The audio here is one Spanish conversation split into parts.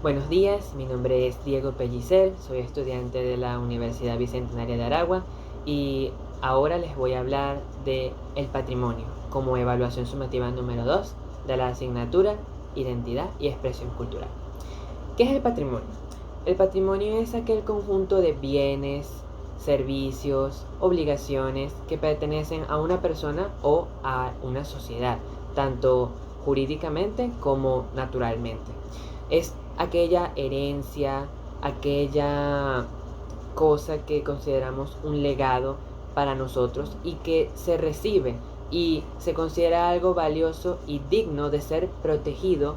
Buenos días, mi nombre es Diego Pellicer, soy estudiante de la Universidad Bicentenaria de Aragua y ahora les voy a hablar de el patrimonio como evaluación sumativa número 2 de la asignatura Identidad y Expresión Cultural. ¿Qué es el patrimonio? El patrimonio es aquel conjunto de bienes, servicios, obligaciones que pertenecen a una persona o a una sociedad, tanto jurídicamente como naturalmente. Es aquella herencia, aquella cosa que consideramos un legado para nosotros y que se recibe y se considera algo valioso y digno de ser protegido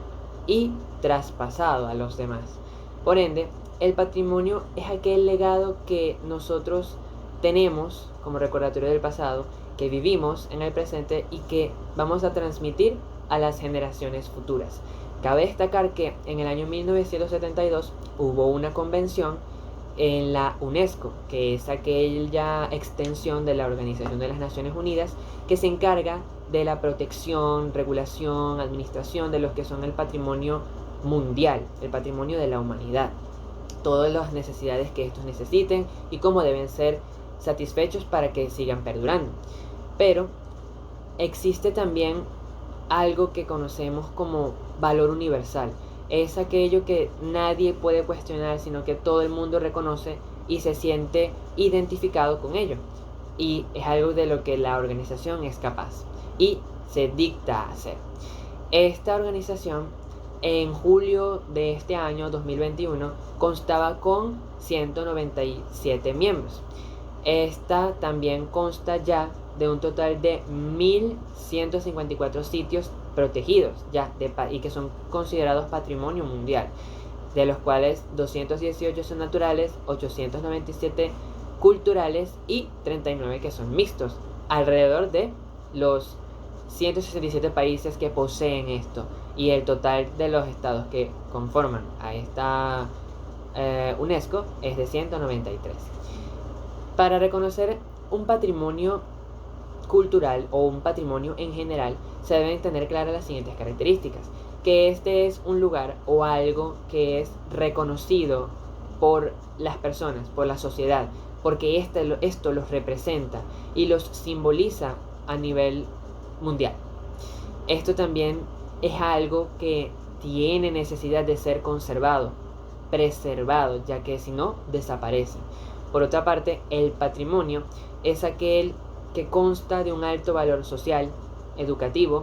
y traspasado a los demás. Por ende, el patrimonio es aquel legado que nosotros tenemos como recordatorio del pasado, que vivimos en el presente y que vamos a transmitir a las generaciones futuras. Cabe destacar que en el año 1972 hubo una convención en la UNESCO, que es aquella extensión de la Organización de las Naciones Unidas que se encarga de la protección, regulación, administración de los que son el patrimonio mundial, el patrimonio de la humanidad, todas las necesidades que estos necesiten y cómo deben ser satisfechos para que sigan perdurando. Pero existe también algo que conocemos como valor universal. Es aquello que nadie puede cuestionar, sino que todo el mundo reconoce y se siente identificado con ello. Y es algo de lo que la organización es capaz y se dicta a hacer. Esta organización en julio de este año 2021 constaba con 197 miembros. Esta también consta ya de un total de 1.154 sitios protegidos ya y que son considerados patrimonio mundial, de los cuales 218 son naturales, 897 culturales y 39 que son mixtos, alrededor de los 167 países que poseen esto y el total de los estados que conforman a esta UNESCO es de 193. Para reconocer un patrimonio cultural o un patrimonio en general, se deben tener claras las siguientes características: que este es un lugar o algo que es reconocido por las personas, por la sociedad, porque esto los representa y los simboliza a nivel mundial. Esto también es algo que tiene necesidad de ser conservado, preservado, ya que si no, desaparece. Por otra parte, el patrimonio es aquel que consta de un alto valor social, educativo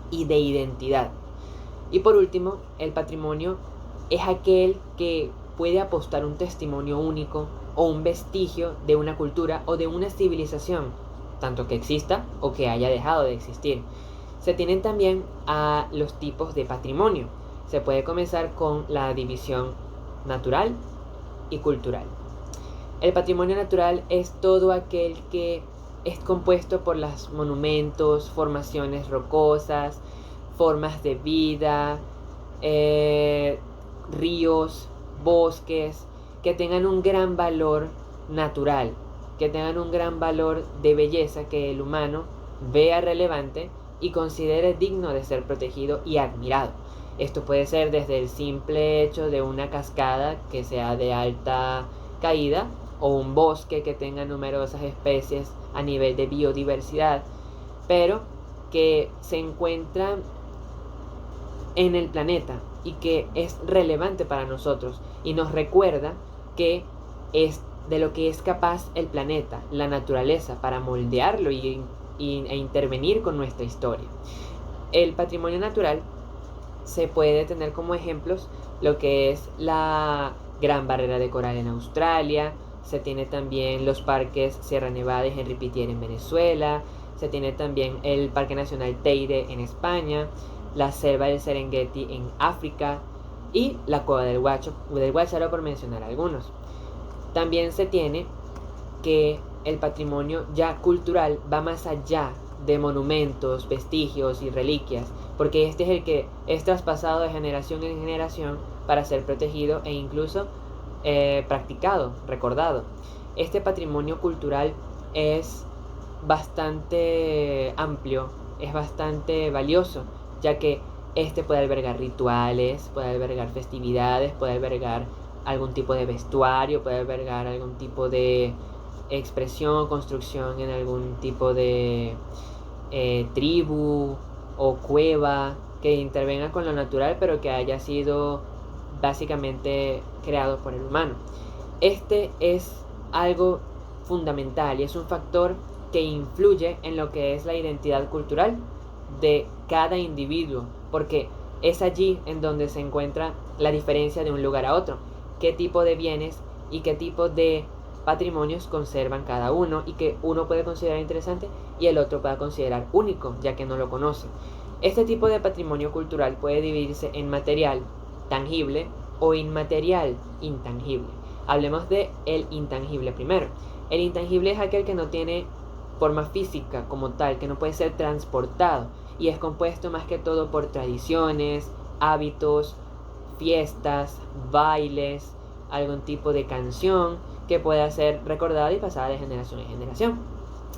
y de identidad. Y por último, el patrimonio es aquel que puede apostar un testimonio único o un vestigio de una cultura o de una civilización, tanto que exista o que haya dejado de existir. Se tienen también a los tipos de patrimonio. Se puede comenzar con la división natural y cultural. El patrimonio natural es todo aquel que es compuesto por los monumentos, formaciones rocosas, formas de vida, ríos, bosques, que tengan un gran valor natural, que tengan un gran valor de belleza que el humano vea relevante y considere digno de ser protegido y admirado. Esto puede ser desde el simple hecho de una cascada que sea de alta caída o un bosque que tenga numerosas especies a nivel de biodiversidad, pero que se encuentra en el planeta y que es relevante para nosotros y nos recuerda que es de lo que es capaz el planeta, la naturaleza, para moldearlo e intervenir con nuestra historia. El patrimonio natural se puede tener como ejemplos lo que es la Gran Barrera de Coral en Australia, se tiene también los parques Sierra Nevada y Henri Pittier en Venezuela, se tiene también el Parque Nacional Teide en España, la selva del Serengeti en África y la Cueva del Guácharo, por mencionar algunos. También se tiene que el patrimonio ya cultural va más allá de monumentos, vestigios y reliquias, porque este es el que es traspasado de generación en generación para ser protegido e incluso practicado, recordado. Este patrimonio cultural es bastante amplio, es bastante valioso, ya que Este puede albergar rituales, puede albergar festividades, puede albergar algún tipo de vestuario, puede albergar algún tipo de expresión o construcción en algún tipo de tribu o cueva que intervenga con lo natural, pero que haya sido básicamente creado por el humano. Este es algo fundamental y es un factor que influye en lo que es la identidad cultural de cada individuo, porque es allí en donde se encuentra la diferencia de un lugar a otro, qué tipo de bienes y qué tipo de patrimonios conservan cada uno y que uno puede considerar interesante y el otro pueda considerar único, ya que no lo conoce. Este tipo de patrimonio cultural puede dividirse en material, tangible, o inmaterial, intangible. Hablemos de el intangible primero. El intangible es aquel que no tiene forma física como tal, que no puede ser transportado y es compuesto más que todo por tradiciones, hábitos, fiestas, bailes, algún tipo de canción que pueda ser recordada y pasada de generación en generación.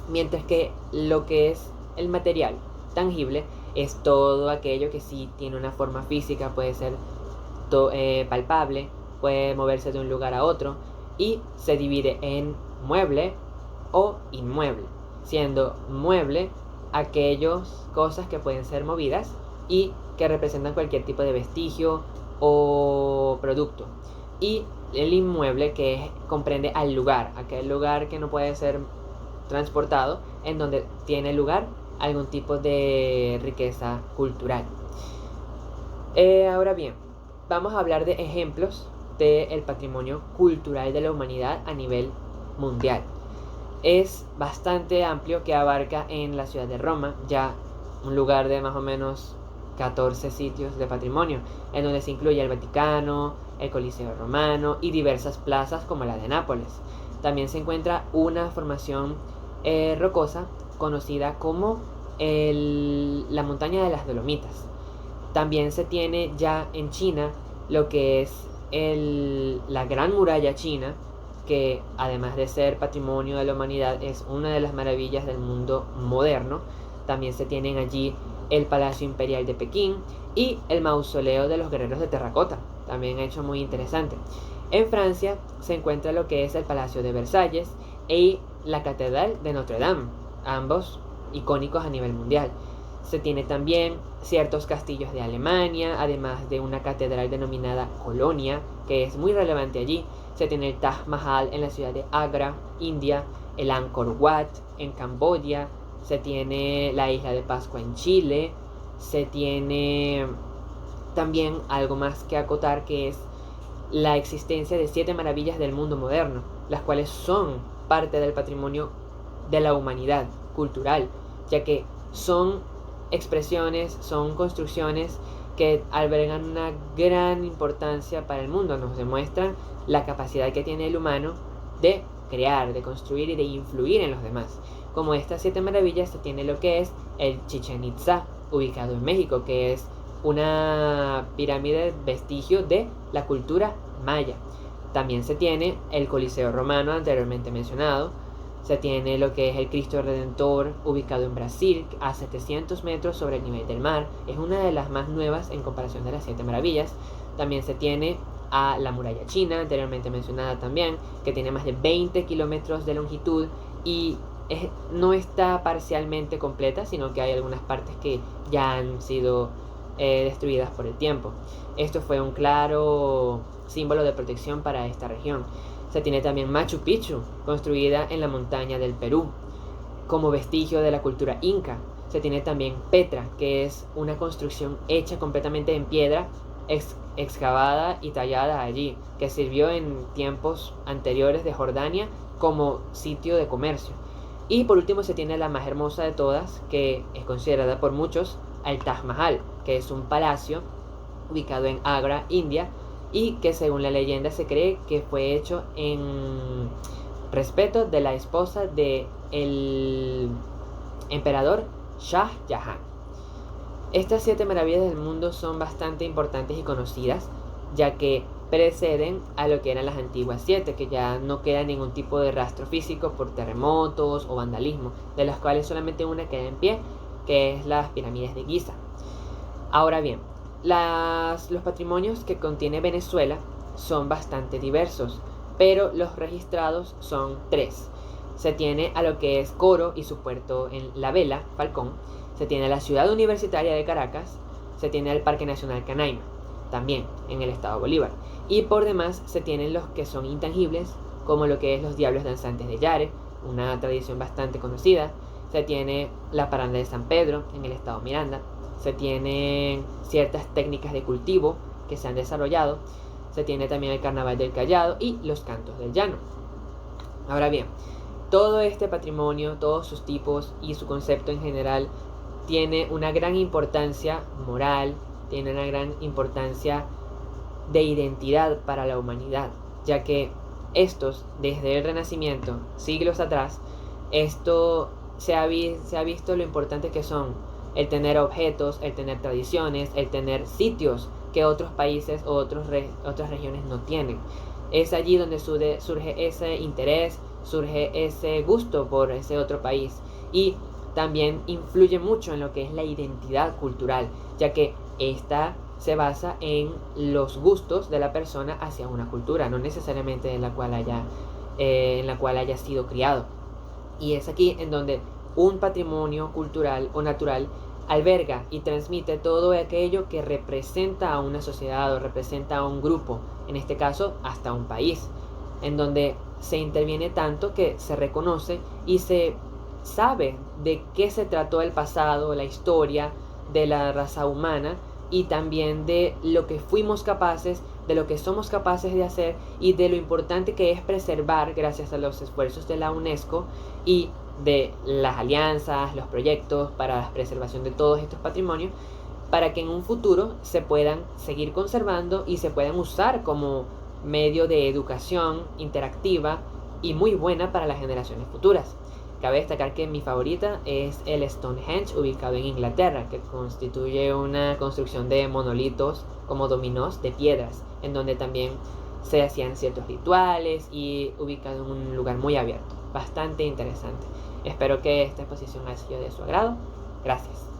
Mientras que lo que es el material tangible es todo aquello que sí tiene una forma física, puede ser palpable, puede moverse de un lugar a otro y se divide en mueble o inmueble, siendo mueble aquellas cosas que pueden ser movidas y que representan cualquier tipo de vestigio o producto, y el inmueble que comprende al lugar, aquel lugar que no puede ser transportado, en donde tiene lugar algún tipo de riqueza cultural. Ahora bien, vamos a hablar de ejemplos del patrimonio cultural de la humanidad a nivel mundial. Es bastante amplio, que abarca en la ciudad de Roma, ya un lugar de más o menos 14 sitios de patrimonio, en donde se incluye el Vaticano, el Coliseo Romano y diversas plazas como la de Nápoles. También se encuentra una formación rocosa conocida como la montaña de las Dolomitas. También se tiene ya en China lo que es la Gran Muralla China, que además de ser patrimonio de la humanidad es una de las maravillas del mundo moderno. También se tienen allí el Palacio Imperial de Pekín y el Mausoleo de los Guerreros de Terracota, también hecho muy interesante. En Francia se encuentra lo que es el Palacio de Versalles y la Catedral de Notre Dame, ambos icónicos a nivel mundial. Se tiene también ciertos castillos de Alemania, además de una catedral denominada Colonia, que es muy relevante allí. Se tiene el Taj Mahal en la ciudad de Agra, India, el Angkor Wat en Camboya, se tiene la isla de Pascua en Chile, se tiene también algo más que acotar, que es la existencia de 7 maravillas del mundo moderno, las cuales son parte del patrimonio de la humanidad cultural, ya que son expresiones, son construcciones que albergan una gran importancia para el mundo. Nos demuestran la capacidad que tiene el humano de crear, de construir y de influir en los demás. Como estas 7 maravillas, se tiene lo que es el Chichén Itzá, ubicado en México, que es una pirámide vestigio de la cultura maya. También se tiene el Coliseo Romano anteriormente mencionado. Se tiene lo que es el Cristo Redentor, ubicado en Brasil, a 700 metros sobre el nivel del mar. Es una de las más nuevas en comparación de las 7 maravillas. También se tiene a la muralla china, anteriormente mencionada también, que tiene más de 20 kilómetros de longitud y no está parcialmente completa, sino que hay algunas partes que ya han sido destruidas por el tiempo. Esto fue un claro símbolo de protección para esta región. Se tiene también Machu Picchu, construida en la montaña del Perú, como vestigio de la cultura inca. Se tiene también Petra, que es una construcción hecha completamente en piedra, excavada y tallada allí, que sirvió en tiempos anteriores de Jordania como sitio de comercio. Y por último se tiene la más hermosa de todas, que es considerada por muchos el Taj Mahal, que es un palacio ubicado en Agra, India, y que según la leyenda se cree que fue hecho en respeto de la esposa del emperador Shah Jahan. Estas 7 maravillas del mundo son bastante importantes y conocidas, ya que preceden a lo que eran las antiguas 7, que ya no queda ningún tipo de rastro físico por terremotos o vandalismo, de las cuales solamente una queda en pie, que es las pirámides de Giza. Ahora bien, los patrimonios que contiene Venezuela son bastante diversos, pero los registrados son 3. Se tiene a lo que es Coro y su puerto en La Vela, Falcón. Se tiene a la ciudad universitaria de Caracas. Se tiene al Parque Nacional Canaima, también en el estado Bolívar. Y por demás se tienen los que son intangibles, como lo que es los Diablos Danzantes de Yare, una tradición bastante conocida. Se tiene la Parranda de San Pedro en el estado Miranda. Se tienen ciertas técnicas de cultivo que se han desarrollado. Se tiene también el Carnaval del Callado y los Cantos del Llano. Ahora bien, todo este patrimonio, todos sus tipos y su concepto en general tiene una gran importancia moral, tiene una gran importancia de identidad para la humanidad, ya que estos, desde el Renacimiento, siglos atrás, esto se ha visto lo importante que son el tener objetos, el tener tradiciones, el tener sitios que otros países o otras regiones no tienen. Es allí donde surge ese interés, surge ese gusto por ese otro país, y también influye mucho en lo que es la identidad cultural, ya que esta se basa en los gustos de la persona hacia una cultura, no necesariamente en la cual haya sido criado. Y es aquí en donde un patrimonio cultural o natural alberga y transmite todo aquello que representa a una sociedad o representa a un grupo, en este caso hasta un país, en donde se interviene tanto que se reconoce y se sabe de qué se trató el pasado, la historia de la raza humana, y también de lo que fuimos capaces, de lo que somos capaces de hacer y de lo importante que es preservar gracias a los esfuerzos de la UNESCO y de las alianzas, los proyectos para la preservación de todos estos patrimonios, para que en un futuro se puedan seguir conservando y se puedan usar como medio de educación interactiva y muy buena para las generaciones futuras. Cabe destacar que mi favorita es el Stonehenge, ubicado en Inglaterra, que constituye una construcción de monolitos como dominós de piedras, en donde también se hacían ciertos rituales y ubicado en un lugar muy abierto. Bastante interesante. Espero que esta exposición haya sido de su agrado. Gracias.